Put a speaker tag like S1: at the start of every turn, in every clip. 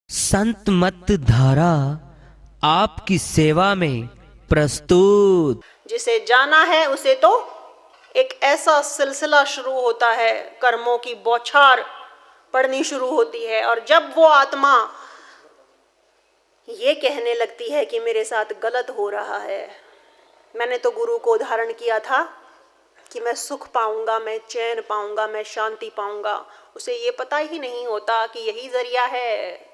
S1: संत मत धारा आपकी सेवा में प्रस्तुत।
S2: जिसे जाना है उसे तो एक ऐसा सिलसिला शुरू होता है, कर्मों की बौछार पड़नी शुरू होती है। और जब वो आत्मा ये कहने लगती है कि मेरे साथ गलत हो रहा है, मैंने तो गुरु को धारण किया था कि मैं सुख पाऊंगा, मैं चैन पाऊंगा, मैं शांति पाऊंगा, उसे ये पता ही नहीं होता कि यही जरिया है,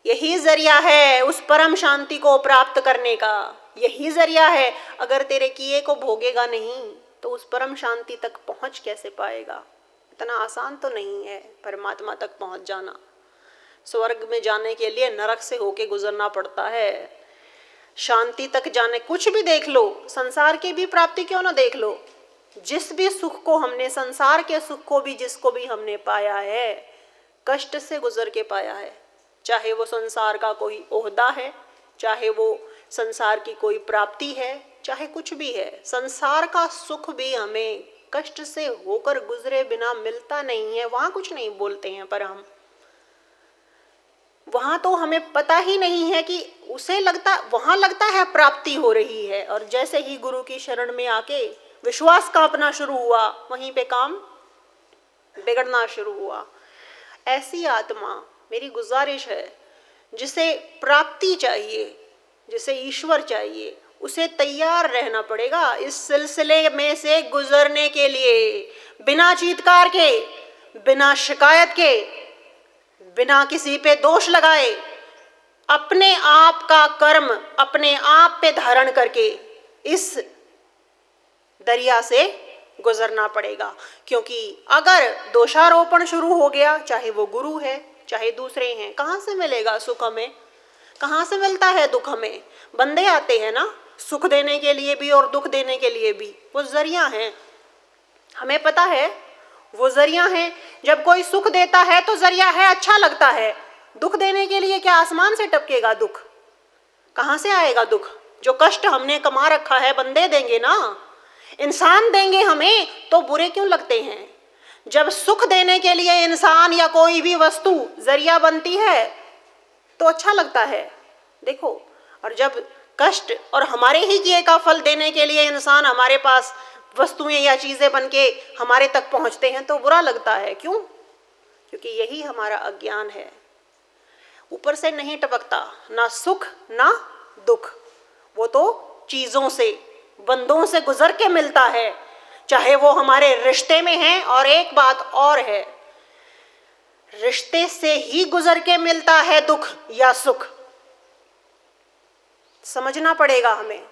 S2: यही जरिया है उस परम शांति को प्राप्त करने का, यही जरिया है। अगर तेरे किए को भोगेगा नहीं तो उस परम शांति तक पहुंच कैसे पाएगा? इतना आसान तो नहीं है परमात्मा तक पहुंच जाना। स्वर्ग में जाने के लिए नरक से होके गुजरना पड़ता है। शांति तक जाने, कुछ भी देख लो, संसार की भी प्राप्ति क्यों ना देख लो, जिस भी सुख को हमने, संसार के सुख को भी जिसको भी हमने पाया है, कष्ट से गुजर के पाया है। चाहे वो संसार का कोई ओहदा है, चाहे वो संसार की कोई प्राप्ति है, चाहे कुछ भी है, संसार का सुख भी हमें कष्ट से होकर गुजरे बिना मिलता नहीं है। वहां कुछ नहीं बोलते हैं पर हम वहां तो हमें पता ही नहीं है कि उसे लगता, वहां लगता है प्राप्ति हो रही है, और जैसे ही गुरु की शरण में आके विश्वास कांपना शुरू हुआ, वहीं पे काम बिगड़ना शुरू हुआ। ऐसी आत्मा, मेरी गुजारिश है, जिसे प्राप्ति चाहिए, जिसे ईश्वर चाहिए, उसे तैयार रहना पड़ेगा इस सिलसिले में से गुजरने के लिए, बिना चीत्कार के, बिना शिकायत के, बिना किसी पे दोष लगाए, अपने आप का कर्म अपने आप पे धारण करके इस दरिया से गुजरना पड़ेगा। क्योंकि अगर दोषारोपण शुरू हो गया, चाहे वो गुरु है चाहे दूसरे हैं, कहाँ से मिलेगा सुख हमें? कहाँ से मिलता है दुख हमें? बंदे आते हैं ना, सुख देने के लिए भी और दुख देने के लिए भी, वो जरिया हैं, हमें पता है वो जरिया हैं। जब कोई सुख देता है तो जरिया है, अच्छा लगता है। दुख देने के लिए क्या आसमान से टपकेगा दुख? कहाँ से आएगा दुख? जो कष्ट हमने कमा रखा है बंदे देंगे ना, इंसान देंगे हमें, तो बुरे क्यों लगते हैं? जब सुख देने के लिए इंसान या कोई भी वस्तु जरिया बनती है तो अच्छा लगता है, देखो। और जब कष्ट और हमारे ही किए का फल देने के लिए इंसान हमारे पास वस्तुएं या चीजें बनके हमारे तक पहुंचते हैं तो बुरा लगता है। क्यों? क्योंकि यही हमारा अज्ञान है। ऊपर से नहीं टपकता ना सुख ना दुख, वो तो चीजों से, बंदों से गुजर के मिलता है, चाहे वो हमारे रिश्ते में है। और एक बात और है, रिश्ते से ही गुजर के मिलता है दुख या सुख, समझना पड़ेगा हमें।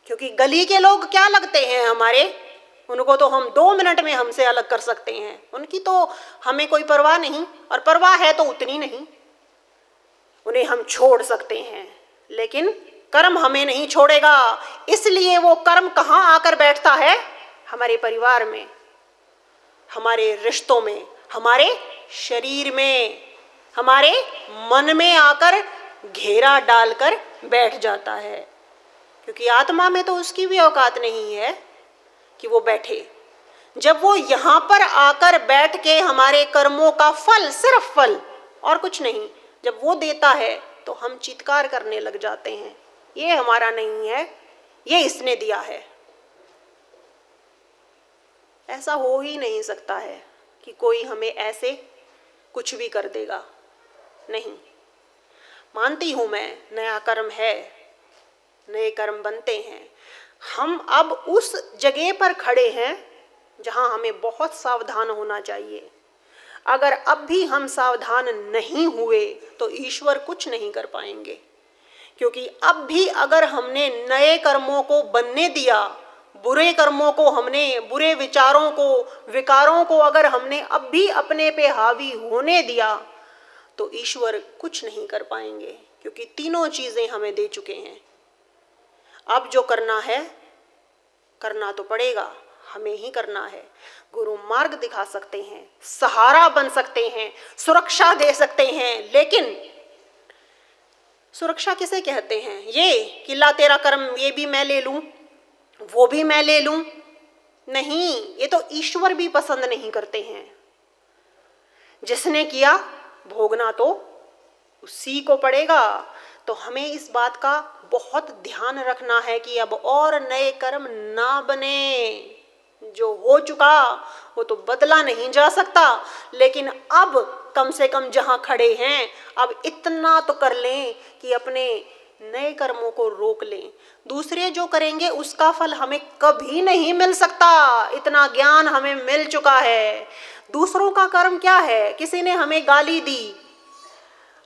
S2: क्योंकि गली के लोग क्या लगते हैं हमारे, उनको तो हम 2 मिनट में हमसे अलग कर सकते हैं, उनकी तो हमें कोई परवाह नहीं, और परवाह है तो उतनी नहीं, उन्हें हम छोड़ सकते हैं, लेकिन कर्म हमें नहीं छोड़ेगा। इसलिए वो कर्म कहाँ आकर बैठता है? हमारे परिवार में, हमारे रिश्तों में, हमारे शरीर में, हमारे मन में आकर घेरा डालकर बैठ जाता है। क्योंकि आत्मा में तो उसकी भी औकात नहीं है कि वो बैठे। जब वो यहाँ पर आकर बैठ के हमारे कर्मों का फल, सिर्फ फल और कुछ नहीं, जब वो देता है तो हम चीत्कार करने लग जाते हैं, ये हमारा नहीं है, ये इसने दिया है। ऐसा हो ही नहीं सकता है कि कोई हमें ऐसे कुछ भी कर देगा, नहीं। मानती हूं मैं, नया कर्म है, नए कर्म बनते हैं। हम अब उस जगह पर खड़े हैं जहां हमें बहुत सावधान होना चाहिए। अगर अब भी हम सावधान नहीं हुए तो ईश्वर कुछ नहीं कर पाएंगे। क्योंकि अब भी अगर हमने नए कर्मों को बनने दिया, बुरे कर्मों को हमने, बुरे विचारों को, विकारों को अगर हमने अब भी अपने पे हावी होने दिया तो ईश्वर कुछ नहीं कर पाएंगे। क्योंकि तीनों चीजें हमें दे चुके हैं। अब जो करना है, करना तो पड़ेगा, हमें ही करना है। गुरु मार्ग दिखा सकते हैं, सहारा बन सकते हैं, सुरक्षा दे सकते हैं, लेकिन सुरक्षा किसे कहते हैं? ये कि ला तेरा कर्म, ये भी मैं ले लूं, वो भी मैं ले लूं, नहीं, ये तो ईश्वर भी पसंद नहीं करते हैं। जिसने किया भोगना तो उसी को पड़ेगा। तो हमें इस बात का बहुत ध्यान रखना है कि अब और नए कर्म ना बने। जो हो चुका वो तो बदला नहीं जा सकता, लेकिन अब कम से कम जहां खड़े हैं अब इतना तो कर लें कि अपने नए कर्मों को रोक लें। दूसरे जो करेंगे उसका फल हमें कभी नहीं मिल सकता, इतना ज्ञान हमें मिल चुका है। दूसरों का कर्म क्या है? किसी ने हमें गाली दी,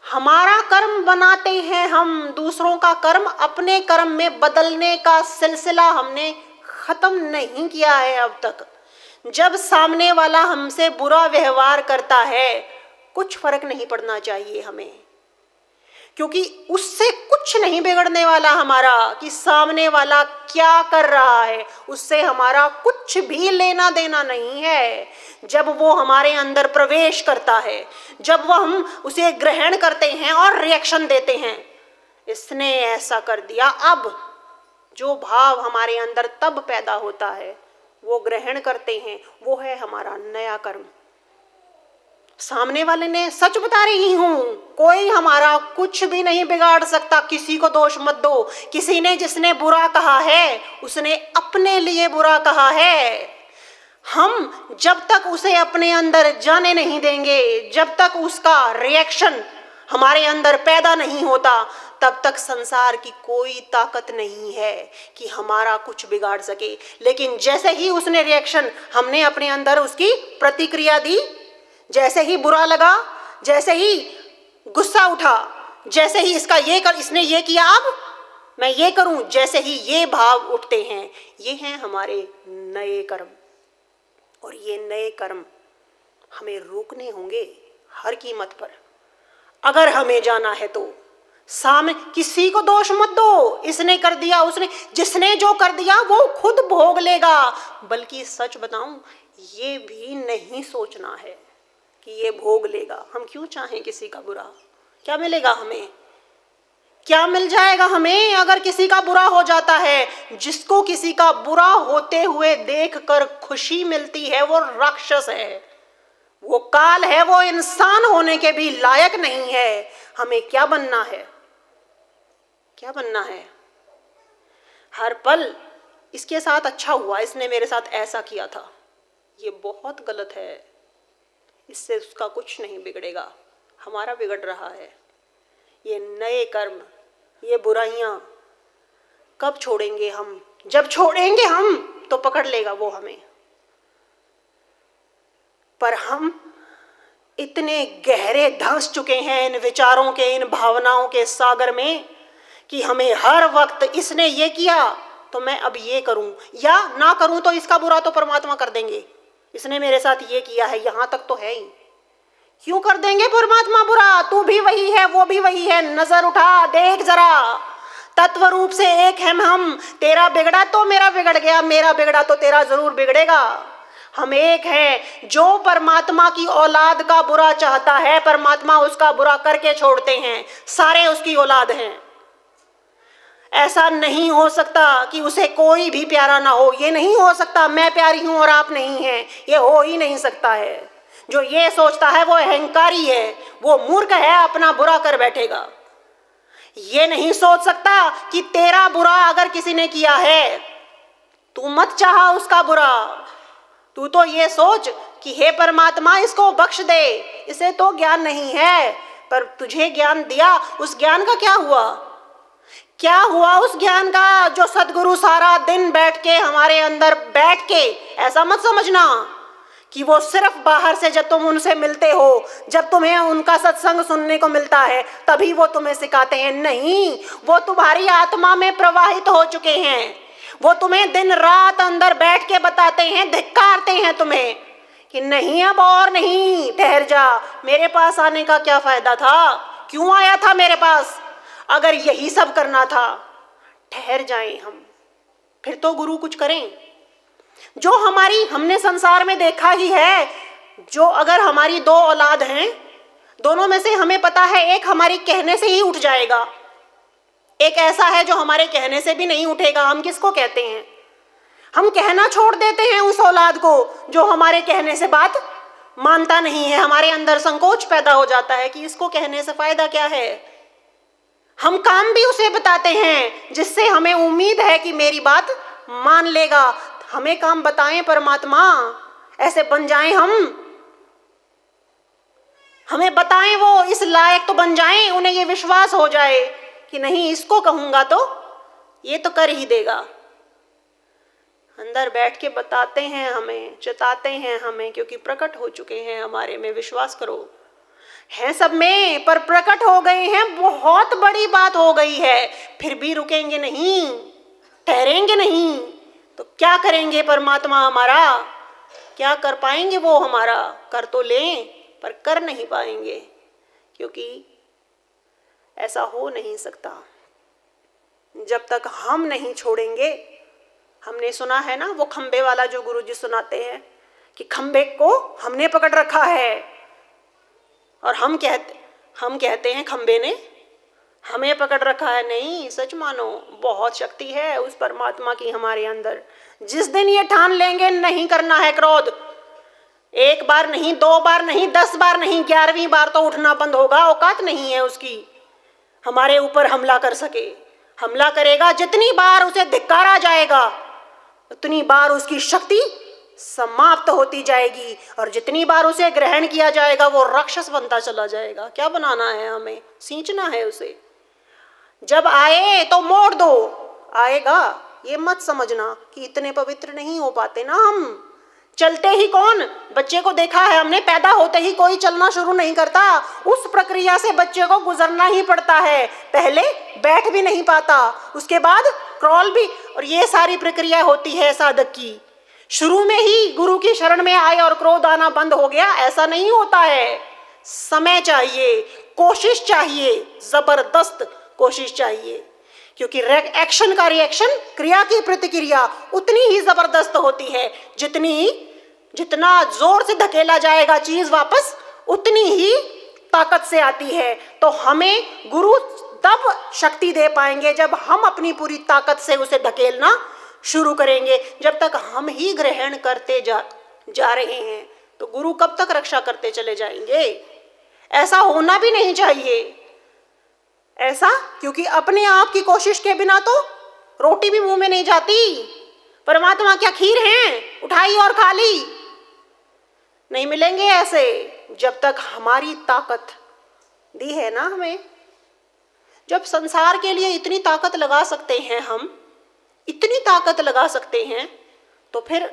S2: हमारा कर्म बनाते हैं हम। दूसरों का कर्म अपने कर्म में बदलने का सिलसिला हमने खत्म नहीं किया है अब तक। जब सामने वाला हमसे बुरा व्यवहार करता है कुछ फर्क नहीं पड़ना चाहिए हमें, क्योंकि उससे कुछ नहीं बिगड़ने वाला हमारा कि सामने वाला क्या कर रहा है, उससे हमारा कुछ भी लेना देना नहीं है। जब वो हमारे अंदर प्रवेश करता है, जब वह हम उसे ग्रहण करते हैं और रिएक्शन देते हैं, इसने ऐसा कर दिया, अब जो भाव हमारे अंदर तब पैदा होता है वो ग्रहण करते हैं, वो है हमारा नया कर्म। सामने वाले ने सच बता रही हूं, कोई हमारा कुछ भी नहीं बिगाड़ सकता। किसी को दोष मत दो। किसी ने जिसने बुरा कहा है उसने अपने लिए बुरा कहा है। हम जब तक उसे अपने अंदर जाने नहीं देंगे, जब तक उसका रिएक्शन हमारे अंदर पैदा नहीं होता, तब तक संसार की कोई ताकत नहीं है कि हमारा कुछ बिगाड़ सके। लेकिन जैसे ही उसने रिएक्शन, हमने अपने अंदर उसकी प्रतिक्रिया दी, जैसे ही बुरा लगा, जैसे ही गुस्सा उठा, जैसे ही इसने ये किया, अब मैं ये करूं, जैसे ही ये भाव उठते हैं, ये हैं हमारे नए कर्म। और ये नए कर्म हमें रोकने होंगे हर कीमत पर। अगर हमें जाना है तो सामने किसी को दोष मत दो, इसने कर दिया, उसने, जिसने जो कर दिया वो खुद भोग लेगा। बल्कि सच बताऊं, ये भी नहीं सोचना है कि ये भोग लेगा। हम क्यों चाहें किसी का बुरा? क्या मिलेगा हमें? क्या मिल जाएगा हमें अगर किसी का बुरा हो जाता है? जिसको किसी का बुरा होते हुए देखकर खुशी मिलती है वो राक्षस है, वो काल है, वो इंसान होने के भी लायक नहीं है। हमें क्या बनना है? क्या बनना है? हर पल इसके साथ अच्छा हुआ, इसने मेरे साथ ऐसा किया था, ये बहुत गलत है, इससे उसका कुछ नहीं बिगड़ेगा, हमारा बिगड़ रहा है। ये नए कर्म, ये बुराइयां कब छोड़ेंगे हम? जब छोड़ेंगे हम तो पकड़ लेगा वो हमें। पर हम इतने गहरे धंस चुके हैं इन विचारों के, इन भावनाओं के सागर में कि हमें हर वक्त इसने ये किया तो मैं अब ये करूं, या ना करूं तो इसका बुरा तो परमात्मा कर देंगे। इसने मेरे साथ ये किया है, यहां तक तो है ही, क्यों कर देंगे परमात्मा बुरा? तू भी वही है, वो भी वही है, नजर उठा देख जरा, तत्व रूप से एक है हम। तेरा बिगड़ा तो मेरा बिगड़ गया, मेरा बिगड़ा तो तेरा जरूर बिगड़ेगा। हम एक हैं। जो परमात्मा की औलाद का बुरा चाहता है, परमात्मा उसका बुरा करके छोड़ते हैं। सारे उसकी औलाद हैं। ऐसा नहीं हो सकता कि उसे कोई भी प्यारा ना हो। ये नहीं हो सकता मैं प्यारी हूं और आप नहीं हैं, ये हो ही नहीं सकता है। जो ये सोचता है वो अहंकारी है, वो मूर्ख है, अपना बुरा कर बैठेगा। ये नहीं सोच सकता कि तेरा बुरा अगर किसी ने किया है, तू मत चाह उसका बुरा। तू तो ये सोच कि हे परमात्मा इसको बख्श दे, इसे तो ज्ञान नहीं है, पर तुझे ज्ञान दिया, उस ज्ञान का क्या हुआ? क्या हुआ उस ज्ञान का जो सदगुरु सारा दिन बैठ के हमारे अंदर बैठ के, ऐसा मत समझना कि वो सिर्फ बाहर से जब तुम उनसे मिलते हो, जब तुम्हें उनका सत्संग सुनने को मिलता है तभी वो तुम्हें सिखाते हैं। नहीं, वो तुम्हारी आत्मा में प्रवाहित हो चुके हैं। वो तुम्हें दिन रात अंदर बैठ के बताते हैं, धिक्कारते हैं तुम्हें कि नहीं अब और नहीं, ठहर जा, मेरे पास आने का क्या फायदा था, क्यों आया था मेरे पास? अगर यही सब करना था, ठहर जाएं हम, फिर तो गुरु कुछ करें। जो हमने संसार में देखा ही है, जो अगर हमारी दो औलाद हैं, दोनों में से हमें पता है एक हमारी कहने से ही उठ जाएगा, एक ऐसा है जो हमारे कहने से भी नहीं उठेगा। हम किसको कहते हैं? हम कहना छोड़ देते हैं उस औलाद को जो हमारे कहने से बात मानता नहीं है, हमारे अंदर संकोच पैदा हो जाता है कि इसको कहने से फायदा क्या है। हम काम भी उसे बताते हैं जिससे हमें उम्मीद है कि मेरी बात मान लेगा। हमें काम बताएं परमात्मा, ऐसे बन जाएं हमें बताएं, वो इस लायक तो बन जाएं, उन्हें ये विश्वास हो जाए कि नहीं, इसको कहूंगा तो ये तो कर ही देगा। अंदर बैठ के बताते हैं हमें, चिताते हैं हमें, क्योंकि प्रकट हो चुके हैं हमारे में, विश्वास करो। हैं सब में, पर प्रकट हो गए हैं, बहुत बड़ी बात हो गई है। फिर भी रुकेंगे नहीं, ठहरेंगे नहीं, तो क्या करेंगे परमात्मा हमारा? क्या कर पाएंगे वो हमारा? कर तो लें पर कर नहीं पाएंगे, क्योंकि ऐसा हो नहीं सकता जब तक हम नहीं छोड़ेंगे। हमने सुना है ना वो खंबे वाला जो गुरुजी सुनाते हैं कि खंबे को हमने पकड़ रखा है, और हम कहते हैं खंबे ने हमें पकड़ रखा है। नहीं, सच मानो, बहुत शक्ति है उस परमात्मा की हमारे अंदर। जिस दिन ये ठान लेंगे नहीं करना है क्रोध, एक बार नहीं, 2 बार नहीं, 10 बार नहीं, 11वीं बार तो उठना बंद होगा। औकात नहीं है उसकी हमारे ऊपर हमला कर सके। हमला करेगा, जितनी बार उसे धिक्कारा जाएगा उतनी बार उसकी शक्ति समाप्त होती जाएगी, और जितनी बार उसे ग्रहण किया जाएगा वो राक्षस बनता चला जाएगा। क्या बनाना है हमें? सींचना है उसे। जब आए तो मोड़ दो, आएगा। ये मत समझना कि इतने पवित्र नहीं हो पाते ना हम। चलते ही कौन? बच्चे को देखा है हमने, पैदा होते ही कोई चलना शुरू नहीं करता। उस प्रक्रिया से बच्चे को गुजरना ही पड़ता है। पहले बैठ भी नहीं पाता, उसके बाद क्रॉल भी, और ये सारी प्रक्रिया होती है साधक की। शुरू में ही गुरु की शरण में आए और क्रोध आना बंद हो गया, ऐसा नहीं होता है। समय चाहिए, कोशिश चाहिए, जबरदस्त कोशिश चाहिए, क्योंकि एक्शन का रिएक्शन, क्रिया की प्रतिक्रिया उतनी ही जबरदस्त होती है। जितना जोर से धकेला जाएगा चीज वापस, उतनी ही ताकत से आती है। तो हमें गुरु तब शक्ति दे पाएंगे जब हम अपनी पूरी ताकत से उसे धकेलना शुरू करेंगे। जब तक हम ही ग्रहण करते जा रहे हैं तो गुरु कब तक रक्षा करते चले जाएंगे? ऐसा होना भी नहीं चाहिए। ऐसा क्योंकि अपने आप की कोशिश के बिना तो रोटी भी मुंह में नहीं जाती। परमात्मा क्या खीर हैं, उठाई और खा ली? नहीं मिलेंगे ऐसे जब तक हमारी ताकत दी है ना हमें। जब संसार के लिए इतनी ताकत लगा सकते हैं हम, इतनी ताकत लगा सकते हैं, तो फिर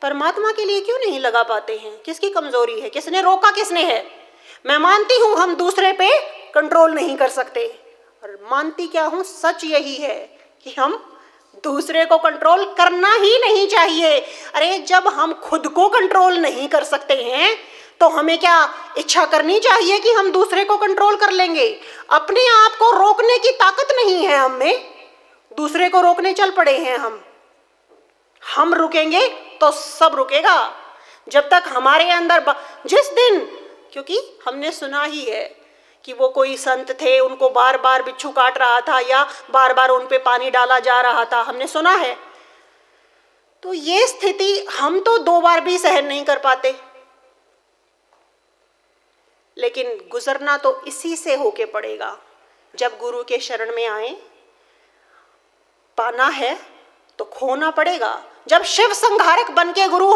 S2: परमात्मा के लिए क्यों नहीं लगा पाते हैं? किसकी कमजोरी है? किसने रोका? किसने है? मैं मानती हूं हम दूसरे पे कंट्रोल नहीं कर सकते, और मानती क्या हूं, सच यही है कि हम दूसरे को कंट्रोल करना ही नहीं चाहिए। अरे जब हम खुद को कंट्रोल नहीं कर सकते हैं तो हमें क्या इच्छा करनी चाहिए कि हम दूसरे को कंट्रोल कर लेंगे? अपने आप को रोकने की ताकत नहीं है हम में, दूसरे को रोकने चल पड़े हैं हम रुकेंगे तो सब रुकेगा। जब तक हमारे अंदर जिस दिन, क्योंकि हमने सुना ही है कि वो कोई संत थे, उनको बार बार बिच्छू काट रहा था या बार बार उन पे पानी डाला जा रहा था, हमने सुना है। तो ये स्थिति हम तो 2 बार भी सहन नहीं कर पाते, लेकिन गुजरना तो इसी से होके पड़ेगा। जब गुरु के शरण में आए, पाना है तो खोना पड़ेगा। जब शिव संहारक बन के गुरु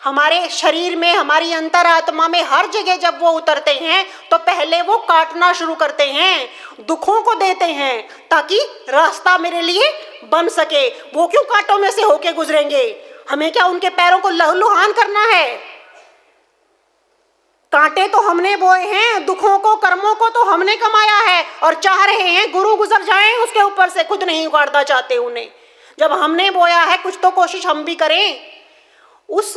S2: हमारे शरीर में, हमारी अंतरात्मा में, हर जगह जब वो उतरते हैं तो पहले वो काटना शुरू करते हैं, दुखों को देते हैं ताकि रास्ता मेरे लिए बन सके। वो क्यों कांटों में से होके गुजरेंगे? हमें क्या उनके पैरों को लहूलुहान करना है? कांटे तो हमने बोए हैं, दुखों को, कर्मों को तो हमने कमाया है, और चाह रहे हैं गुरु गुजर जाएं उसके ऊपर से, खुद नहीं उखाड़ना चाहते उन्हें। जब हमने बोया है कुछ तो कोशिश हम भी करें। उस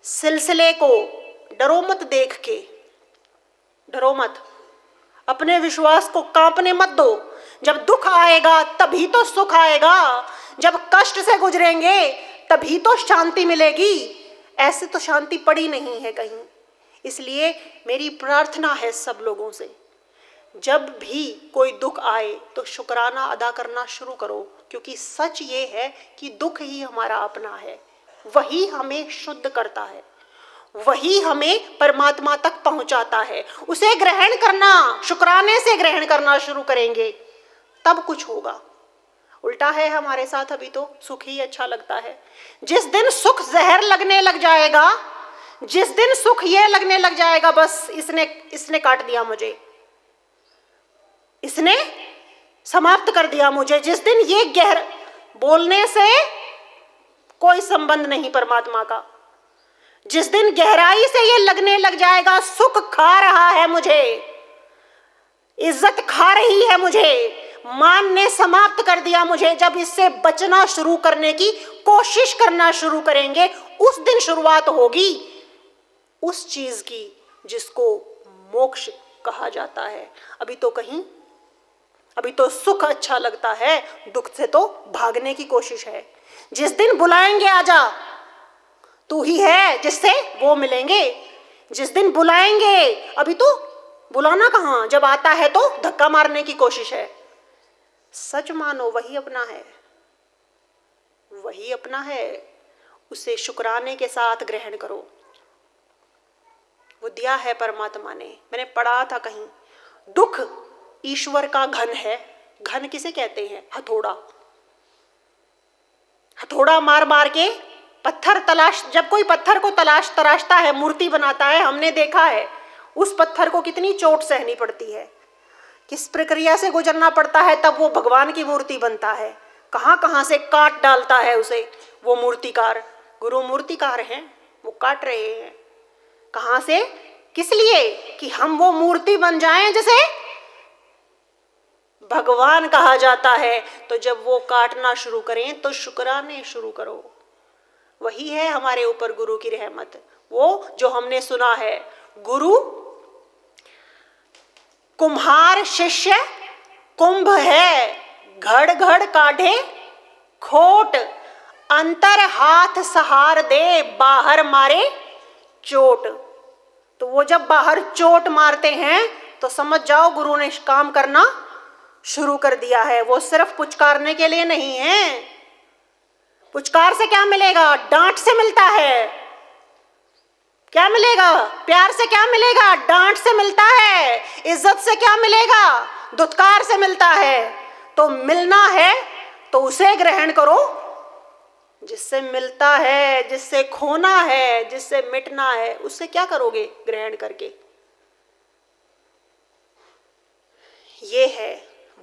S2: सिलसिले को डरो मत देख के, डरो मत, अपने विश्वास को कांपने मत दो। जब दुख आएगा तभी तो सुख आएगा, जब कष्ट से गुजरेंगे तभी तो शांति मिलेगी। ऐसे तो शांति पड़ी नहीं है कहीं। इसलिए मेरी प्रार्थना है सब लोगों से, जब भी कोई दुख आए तो शुक्राना अदा करना शुरू करो, क्योंकि सच ये है कि दुख ही हमारा अपना है, वही हमें शुद्ध करता है, वही हमें परमात्मा तक पहुंचाता है। उसे ग्रहण करना, शुक्राने से ग्रहण करना शुरू करेंगे तब कुछ होगा। उल्टा है हमारे साथ, अभी तो सुख ही अच्छा लगता है। जिस दिन सुख जहर लगने लग जाएगा, जिस दिन सुख ये लगने लग जाएगा बस इसने काट दिया मुझे, इसने समाप्त कर दिया मुझे, जिस दिन ये गहर बोलने से कोई संबंध नहीं परमात्मा का, जिस दिन गहराई से ये लगने लग जाएगा सुख खा रहा है मुझे, इज्जत खा रही है मुझे, मान ने समाप्त कर दिया मुझे, जब इससे बचना शुरू करने की कोशिश करना शुरू करेंगे उस दिन शुरुआत होगी उस चीज की जिसको मोक्ष कहा जाता है। अभी तो सुख अच्छा लगता है, दुख से तो भागने की कोशिश है। जिस दिन बुलाएंगे आजा, तू ही है जिससे वो मिलेंगे, जिस दिन बुलाएंगे, अभी तो बुलाना कहाँ, जब आता है तो धक्का मारने की कोशिश है। सच मानो वही अपना है, वही अपना है, उसे शुक्राने के साथ ग्रहण करो। वो दिया है परमात्मा ने। मैंने पढ़ा था कहीं, दुख ईश्वर का घन है। घन किसे कहते हैं? हथौड़ा। हथौड़ा मार मार के पत्थर तलाश, जब कोई पत्थर को तराशता है, मूर्ति बनाता है, हमने देखा है उस पत्थर को कितनी चोट सहनी पड़ती है, किस प्रक्रिया से गुजरना पड़ता है, तब वो भगवान की मूर्ति बनता है। कहाँ कहाँ से काट डालता है उसे वो मूर्तिकार। गुरु मूर्तिकार हैं, वो काट रहे हैं। कहाँ से? किस लिए? कि हम वो मूर्ति बन जाएं जिसे भगवान कहा जाता है। तो जब वो काटना शुरू करें तो शुक्राने शुरू करो। वही है हमारे ऊपर गुरु की रहमत। वो जो हमने सुना है, गुरु कुम्हार शिष्य कुंभ है, घड़ घड़ काढ़े खोट, अंतर हाथ सहार दे, बाहर मारे चोट। तो वो जब बाहर चोट मारते हैं तो समझ जाओ गुरु ने काम करना शुरू कर दिया है। वो सिर्फ पुचकारने के लिए नहीं है। पुचकार से क्या मिलेगा? डांट से मिलता है। क्या मिलेगा? प्यार से क्या मिलेगा? डांट से मिलता है। इज्जत से क्या मिलेगा? दुत्कार से मिलता है। तो मिलना है तो उसे ग्रहण करो जिससे मिलता है, जिससे खोना है, जिससे मिटना है। उससे क्या करोगे ग्रहण करके? ये है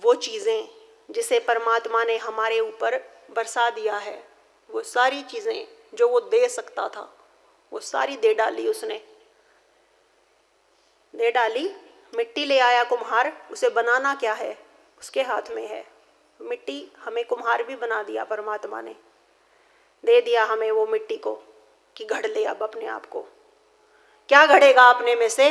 S2: वो चीजें जिसे परमात्मा ने हमारे ऊपर बरसा दिया है। वो सारी चीजें जो वो दे सकता था वो सारी दे डाली उसने, दे डाली। मिट्टी ले आया कुम्हार, उसे बनाना क्या है? उसके हाथ में है। मिट्टी हमें कुम्हार भी बना दिया परमात्मा ने, दे दिया हमें वो मिट्टी को कि घड़ ले अब अपने आप को। क्या घड़ेगा अपने में से?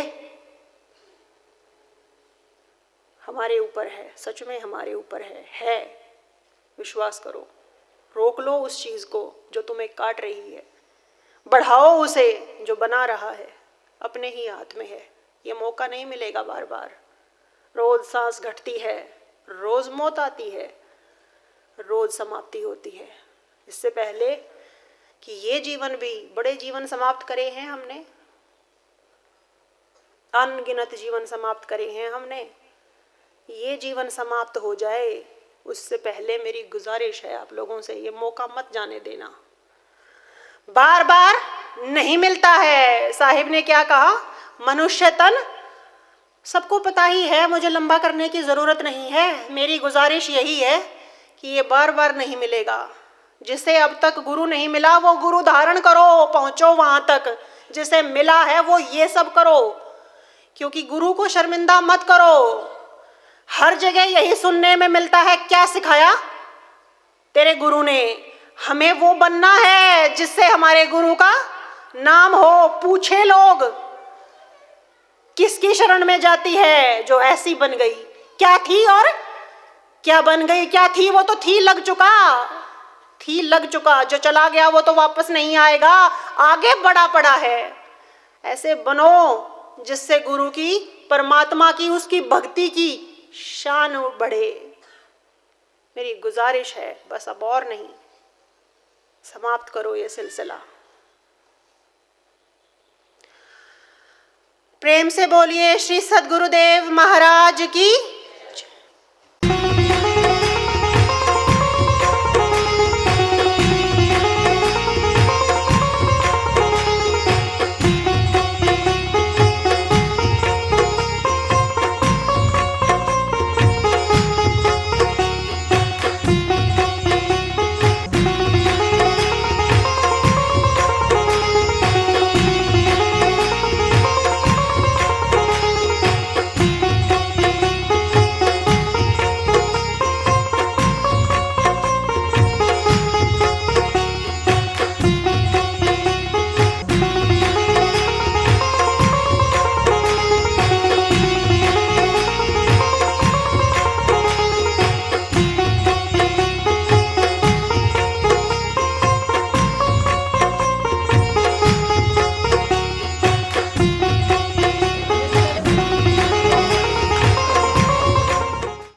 S2: हमारे ऊपर है, सच में हमारे ऊपर है। विश्वास करो, रोक लो उस चीज को जो तुम्हें काट रही है, बढ़ाओ उसे जो बना रहा है। अपने ही हाथ में है। ये मौका नहीं मिलेगा बार बार। रोज सांस घटती है, रोज मौत आती है, रोज समाप्ति होती है। इससे पहले कि ये जीवन भी, बड़े जीवन समाप्त करे हैं हमने, अनगिनत जीवन समाप्त करे हैं हमने। ये जीवन समाप्त हो जाए उससे पहले मेरी गुजारिश है आप लोगों से, ये मौका मत जाने देना। बार बार नहीं मिलता है। साहिब ने क्या कहा? मनुष्य तन सबको पता ही है, मुझे लंबा करने की जरूरत नहीं है। मेरी गुजारिश यही है कि ये बार बार नहीं मिलेगा। जिसे अब तक गुरु नहीं मिला वो गुरु धारण करो, पहुंचो वहां तक। जिसे मिला है वो ये सब करो, क्योंकि गुरु को शर्मिंदा मत करो। हर जगह यही सुनने में मिलता है। क्या सिखाया तेरे गुरु ने? हमें वो बनना है जिससे हमारे गुरु का नाम हो। पूछे लोग किसकी शरण में जाती है? जो ऐसी बन गई। क्या थी और क्या बन गई? क्या थी? वो तो थी, लग चुका। जो चला गया वो तो वापस नहीं आएगा, आगे बढ़ा पड़ा है। ऐसे बनो जिससे गुरु की, परमात्मा की, उसकी भक्ति की शान बढ़े। मेरी गुजारिश है बस, अब और नहीं। समाप्त करो ये सिलसिला। प्रेम से बोलिए श्री सद्गुरुदेव महाराज की